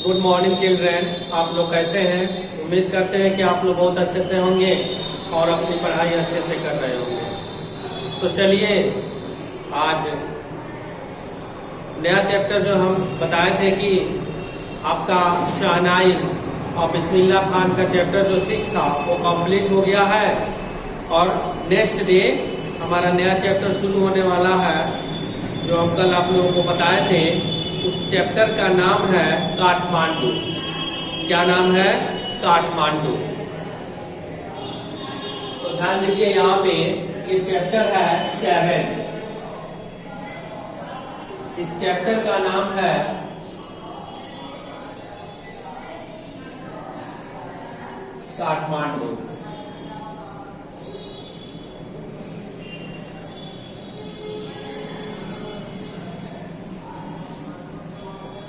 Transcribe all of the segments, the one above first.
Good morning children. आप लोग कैसे हैं? उम्मीद करते हैं कि आप लोग बहुत अच्छे से होंगे और अपनी पढ़ाई अच्छे से कर रहे होंगे। तो चलिए आज नया चैप्टर जो हम बताए थे कि आपका शहनाई और बिस्मिल्लाह खान का चैप्टर जो 6 था वो कंप्लीट हो गया है और नेक्स्ट डे हमारा नया चैप्टर शुरू होने वाला है जो हम कल आप लोगों को बताए थे। उस चैप्टर का नाम है काठमांडू। क्या नाम है? काठमांडू। तो ध्यान दीजिए यहाँ पे ये चैप्टर है 7। इस चैप्टर का नाम है काठमांडू।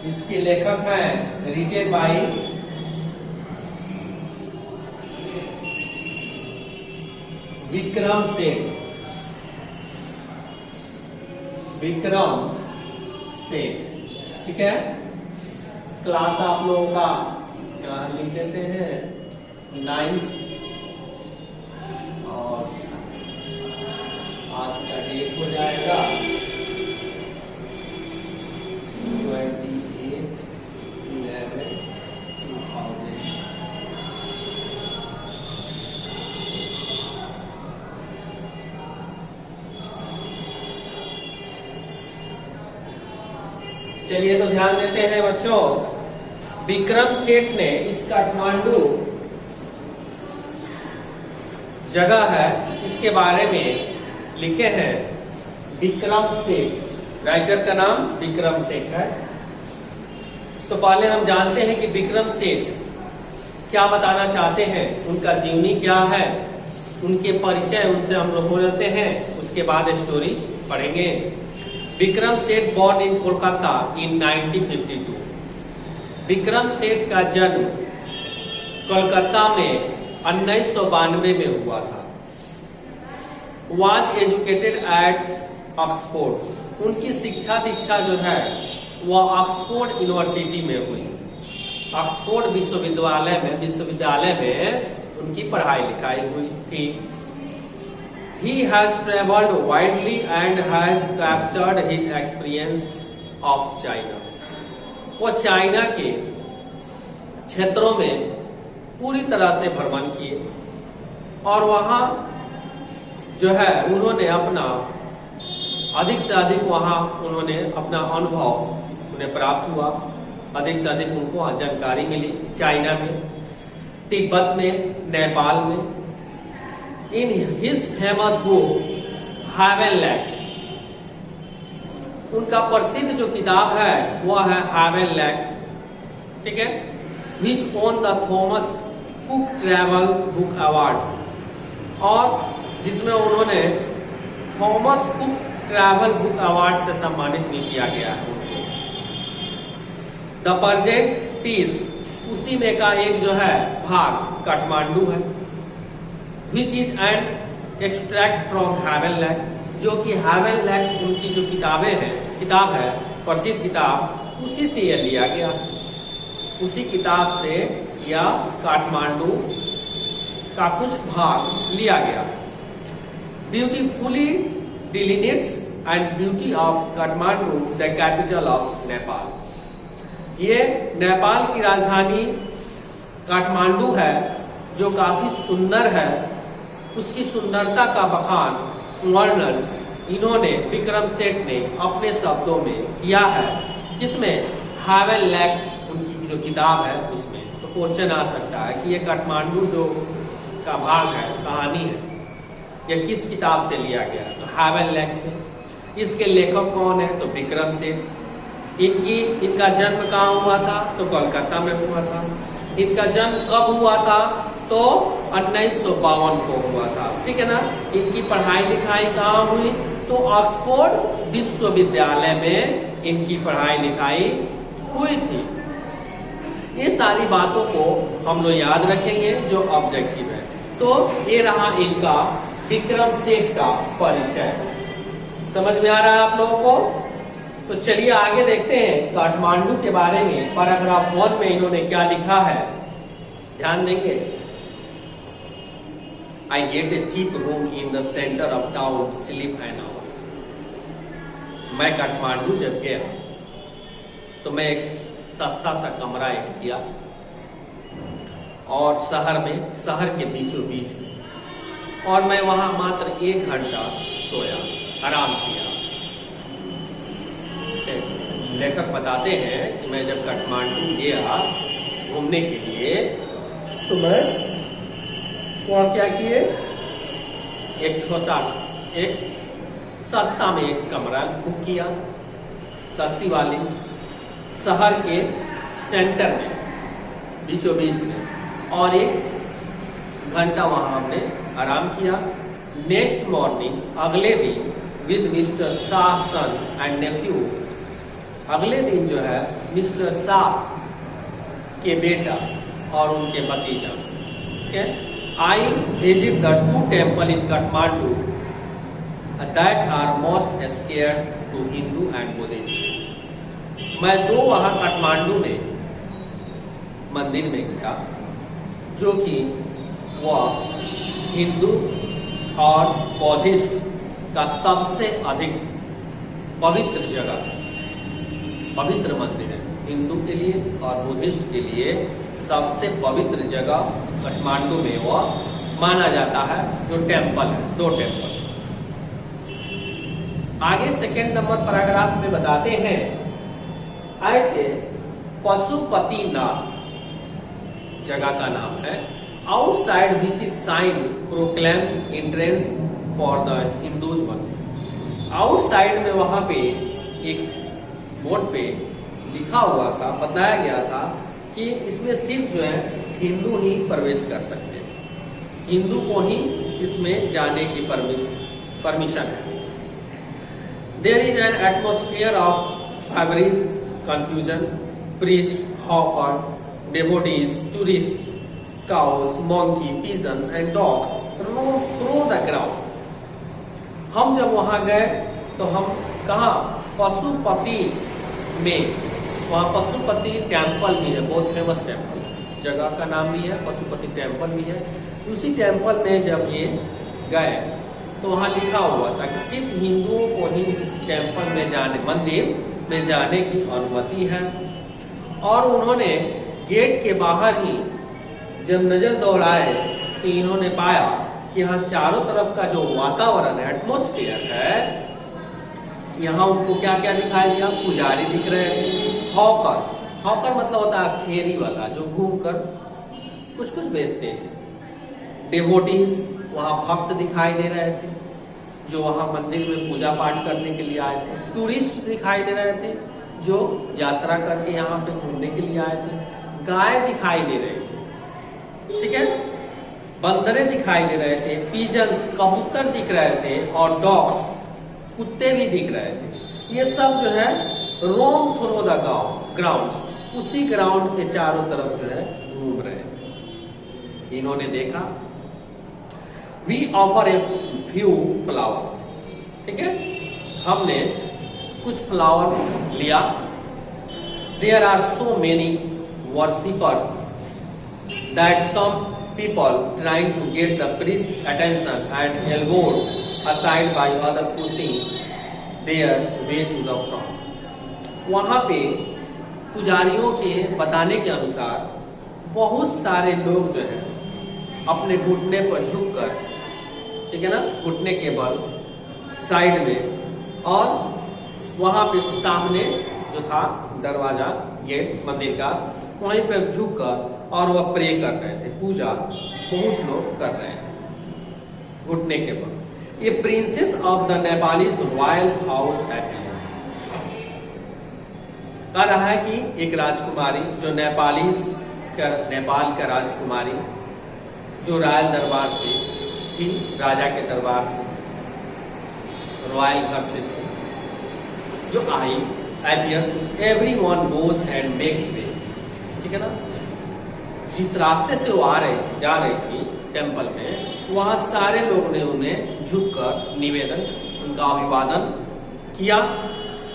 इसके लेखक हैं रिटेन बाय विक्रम सेठ। विक्रम सेठ, ठीक है। क्लास आप लोगों का लिख देते हैं 9 और आज का डेट हो जाएगा 28/11/2000। चलिए तो ध्यान देते हैं बच्चों। विक्रम सेठ ने इस काठमांडू जगह है इसके बारे में लिखे हैं। विक्रम सेठ, राइटर का नाम विक्रम सेठ है। तो पहले हम जानते हैं कि विक्रम सेठ क्या बताना चाहते हैं, उनका जीवनी क्या है, उनके परिचय उनसे हम लोग हो जाते हैं, उसके बाद स्टोरी पढ़ेंगे। विक्रम सेठ बॉर्न इन कोलकाता इन 1952। विक्रम सेठ का जन्म कोलकाता में 1992 में हुआ था। Was educated at Oxford. उनकी शिक्षा दीक्षा जो है वह ऑक्सफोर्ड यूनिवर्सिटी में हुई। ऑक्सफोर्ड विश्वविद्यालय में उनकी पढ़ाई लिखाई हुई थी। He has traveled widely and has captured his experience of China. वो चाइना के क्षेत्रों में पूरी तरह से भ्रमण किए और वहाँ जो है उन्होंने अपना अधिक से अधिक वहाँ उन्होंने अपना अनुभव उन्हें प्राप्त हुआ। अधिक से अधिक उनको जानकारी मिली चाइना में, तिब्बत में, नेपाल में। इन हिज फेमस बुक हेवनलैंड, उनका प्रसिद्ध जो किताब है वह है हेवनलैंड, ठीक है। विच won the Thomas cook travel book award, और जिसमें उन्होंने Thomas cook travel book award से सम्मानित भी किया गया है। द प्रेजेंट पीस, उसी में का एक जो है भाग काठमांडू है। Which is an extract from Heavenland, जो कि हेवनलैंड उनकी जो किताब है प्रसिद्ध किताब, उसी से यह लिया गया। उसी किताब से यह काठमांडू का कुछ भाग लिया गया। Beautifully delineates and beauty of Kathmandu the capital of Nepal. ये नेपाल की राजधानी काठमांडू है जो काफी सुंदर है। उसकी सुंदरता का बखान, वर्णन इन्होंने विक्रम सेठ ने अपने शब्दों में किया है। किसमें? हेवनलैंड उनकी जो किताब है उसमें। तो क्वेश्चन आ सकता है कि ये काठमांडू जो का भाग है, कहानी है, यह किस किताब से लिया गया? तो हेवनलैंड से। इसके लेखक कौन है? तो विक्रम सेठ। इनका जन्म कहाँ हुआ था? तो कोलकाता में हुआ था। इनका जन्म कब हुआ था? तो 1952 को हुआ था, ठीक है ना। इनकी पढ़ाई लिखाई कहाँ हुई? तो ऑक्सफोर्ड विश्वविद्यालय में इनकी पढ़ाई लिखाई हुई थी। ये सारी बातों को हम लोग याद रखेंगे जो ऑब्जेक्टिव है। तो ये रहा इनका विक्रम सेठ का परिचय। समझ में आ रहा है आप लोगों को? तो चलिए आगे देखते हैं काठमांडू के बारे में। पैराग्राफ 1 में इन्होंने क्या लिखा है, ध्यान देंगे। I get a cheap room in the center of town, sleep an hour. मैं काठमांडू जब गया तो मैं एक सस्ता सा कमरा एक किया और शहर के बीचों बीच में, और मैं वहां मात्र 1 घंटा सोया, आराम किया। लेखक बताते हैं कि मैं जब काठमांडू गया घूमने के लिए तो मैं वहाँ क्या किए, एक सस्ता में एक कमरा बुक किया, सस्ती वाली, शहर के सेंटर में, बीचों बीच में, और 1 घंटा वहाँ हमने आराम किया। नेक्स्ट मॉर्निंग, अगले दिन, with mister Shah son and nephew, अगले दिन जो है मिस्टर शाह के बेटा और उनके भतीजा, I visit the 2 temples in Kathmandu that are most sacred to Hindu and Buddhist. मैं 2 वहाँ काठमांडू में मंदिर में गया जो कि वह हिंदू और बौद्धिस्ट का सबसे अधिक पवित्र जगह, पवित्र मंदिर है। हिंदू के लिए और बुद्धिस्ट के लिए सबसे पवित्र जगह काठमांडू में वह माना जाता है, जो टेम्पल है, 2 टेम्पल। आगे सेकेंड नंबर पैराग्राफ में बताते हैं, एट पशुपतिनाथ जगह का नाम है, outside which is sine proclaims entrance for the Hindus मंदिर। आउटसाइड में वहां पे एक बोर्ड पे लिखा हुआ था, बताया गया था कि इसमें सिर्फ जो है हिंदू ही प्रवेश कर सकते हैं, हिंदू को ही इसमें जाने की परमिशन है। There is an atmosphere of feverish confusion, priest, hawker, devotees, tourists, cows, monkey, pigeons and dogs roam through the crowd. हम जब वहां गए तो हम कहा, पशुपति में, वहाँ पशुपति टेम्पल भी है, बहुत फेमस टेम्पल, जगह का नाम भी है, पशुपति टेम्पल भी है। उसी टेम्पल में जब ये गए तो वहाँ लिखा हुआ था कि सिर्फ हिंदुओं को ही इस टेम्पल में जाने, मंदिर में जाने की अनुमति है। और उन्होंने गेट के बाहर ही जब नजर दौड़ाए तो इन्होंने पाया कि यहाँ चारों तरफ का जो वातावरण है, एटमोस्फियर है, यहाँ उनको क्या क्या दिखाई दिया, पुजारी दिख रहे थे, हॉकर मतलब होता है फेरी वाला, जो घूमकर कुछ बेचते हैं, डेवोटीज, वहाँ भक्त दिखाई दे रहे थे जो वहाँ मंदिर में पूजा पाठ करने के लिए आए थे, टूरिस्ट दिखाई दे रहे थे जो यात्रा करके यहाँ पे घूमने के लिए आए थे, गाय दिखाई दे रहे थे, ठीक है, बंदरे दिखाई दे रहे थे, पिजन्स, कबूतर दिख रहे थे, और डॉग्स, कुत्ते भी दिख रहे थे। ये सब जो है रोम थ्रू द ग्राउंड्स, उसी ग्राउंड के चारों तरफ जो है घूम रहे हैं। इन्होंने देखा, we offer a few flower, ठीक है, हमने कुछ फ्लावर लिया। There are so many worshipper that some people trying to get the priest's attention and elbowed aside by other pushing their way to the front। वहाँ पे पुजारियों के बताने के अनुसार बहुत सारे लोग जो है अपने घुटने पर झुककर, ठीक है ना, घुटने के बल साइड में, और वहाँ पे सामने जो था दरवाजा, गेट मंदिर का, वहीं पे झुककर और वह प्रे कर रहे थे, पूजा बहुत लोग कर रहे थे घुटने के बल। ये princess of the Nepali royal house happy कह रहा है कि एक राजकुमारी जो नेपाल का राजकुमारी जो रॉयल दरबार से थी, राजा के दरबार से, रॉयल घर से थी, जो आई, appears everyone goes and makes way, ठीक है ना, जिस रास्ते से वो जा रही थी टेम्पल में, वहां सारे लोग ने उन्हें झुककर निवेदन, उनका अभिवादन किया।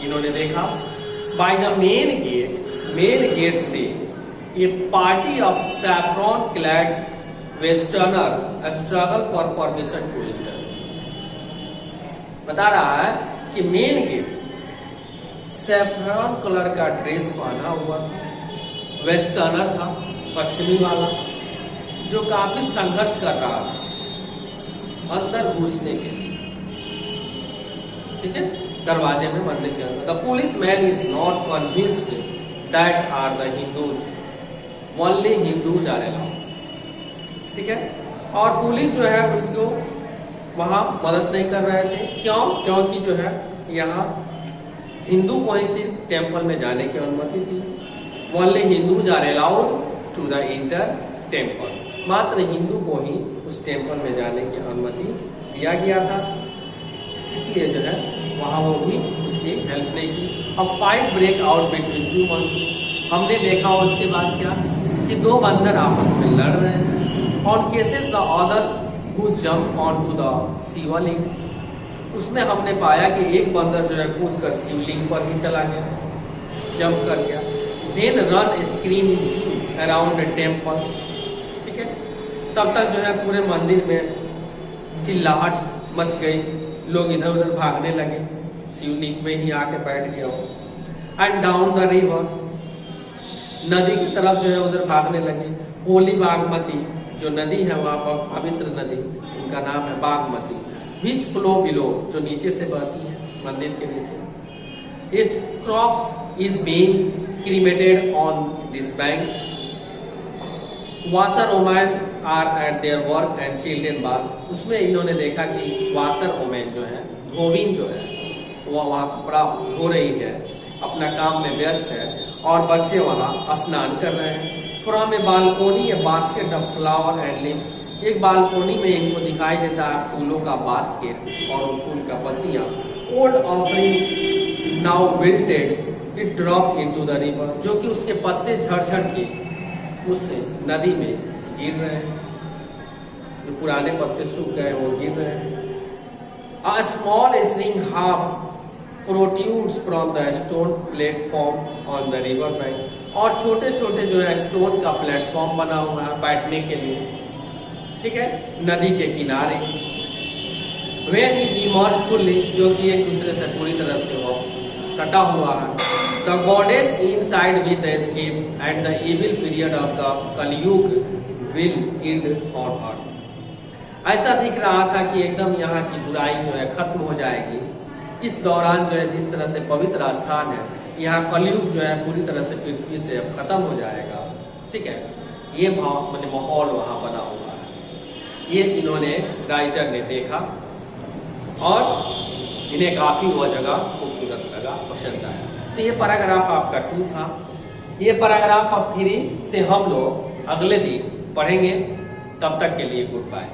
इन्होंने देखा बाय द मेन गेट से a party of saffron clad westerner struggle for permission to enter. बता रहा है कि मेन गेट सैफ्रॉन कलर का ड्रेस पहना हुआ वेस्टर्नर था, पश्चिमी वाला, जो काफी संघर्ष कर रहा था अंदर घुसने के लिए। ठीक है, दरवाजे में मंदिर के अंदर। The police man is not convinced that are the Hindus, only Hindus are allowed. ठीक है, और पुलिस जो है उसको वहां मदद नहीं कर रहे थे। क्यों? क्योंकि जो है यहाँ हिंदू को ही सिर्फ टेम्पल में जाने की अनुमति थी। Only Hindus are allowed to the enter temple, मात्र हिंदू को ही उस टेम्पल में जाने की अनुमति दिया गया था, इसलिए जो है वहाँ वो भी उसकी हेल्प नहीं की। अब fight break out between two monkey, हमने देखा उसके बाद क्या कि दो बंदर आपस में लड़ रहे हैं। On cases the other who jump on to the Shivling, उसमें हमने पाया कि एक बंदर जो है कूद कर शिवलिंग पर ही चला गया, जंप कर गया। Then run scream around the temple. ठीक है, तब तक जो है पूरे मंदिर में चिल्लाहट मच गई, लोग इधर उधर भागने लगे, शिवलिंग में ही आके बैठ गया हो। एंड डाउन द रिवर, नदी की तरफ जो है उधर भागने लगे। होली बागमती, जो नदी है वहाँ पर पवित्र नदी, उनका नाम है बागमती। विच फ्लो बिलो, जो नीचे से बहती है मंदिर के नीचे। It corpse is being cremated on this bank. Washer woman are at their work and children bath, उसमें इन्होंने देखा कि वासर ओमैन जो है, धोबिन जो है, वो वहाँ कपड़ा धो रही है, अपना काम में व्यस्त है, और बच्चे वहाँ स्नान कर रहे हैं। From A balcony A basket of flower and leaves, एक बालकोनी में इनको दिखाई देता है फूलों का बास्केट और फूल का पत्तियां। Old offering now wilted it drop into the river, जो कि उसके पत्ते झड़ के उससे नदी में गिर रहे हैं, जो पुराने पत्ते सूख गए वो गिर रहे हैं। A small string half protrudes from the stone platform on the river bank, और छोटे छोटे जो है स्टोन का प्लेटफॉर्म बना हुआ है बैठने के लिए। ठीक है, नदी के किनारे। वेन इज इमर्ज फुल्ली, जो कि एक दूसरे से पूरी तरह से वो सटा हुआ है। The goddess inside with escape and the evil period of the कलयुग विल एंड ऑन अर्थ। ऐसा दिख रहा था कि एकदम यहाँ की बुराई जो है खत्म हो जाएगी। इस दौरान जो है जिस तरह से पवित्र स्थान है, यहाँ कलयुग जो है पूरी तरह से पृथ्वी से अब खत्म हो जाएगा। ठीक है, ये भाव मैंने माहौल वहाँ बना हुआ है, ये इन्होंने राइटर ने देखा और इन्हें काफी वह जगह खूबसूरत लगा, पसंद आया। तो ये पैराग्राफ आपका 2 था। ये पैराग्राफ अब 3 से हम लोग अगले दिन पढ़ेंगे। तब तक के लिए गुड बाय।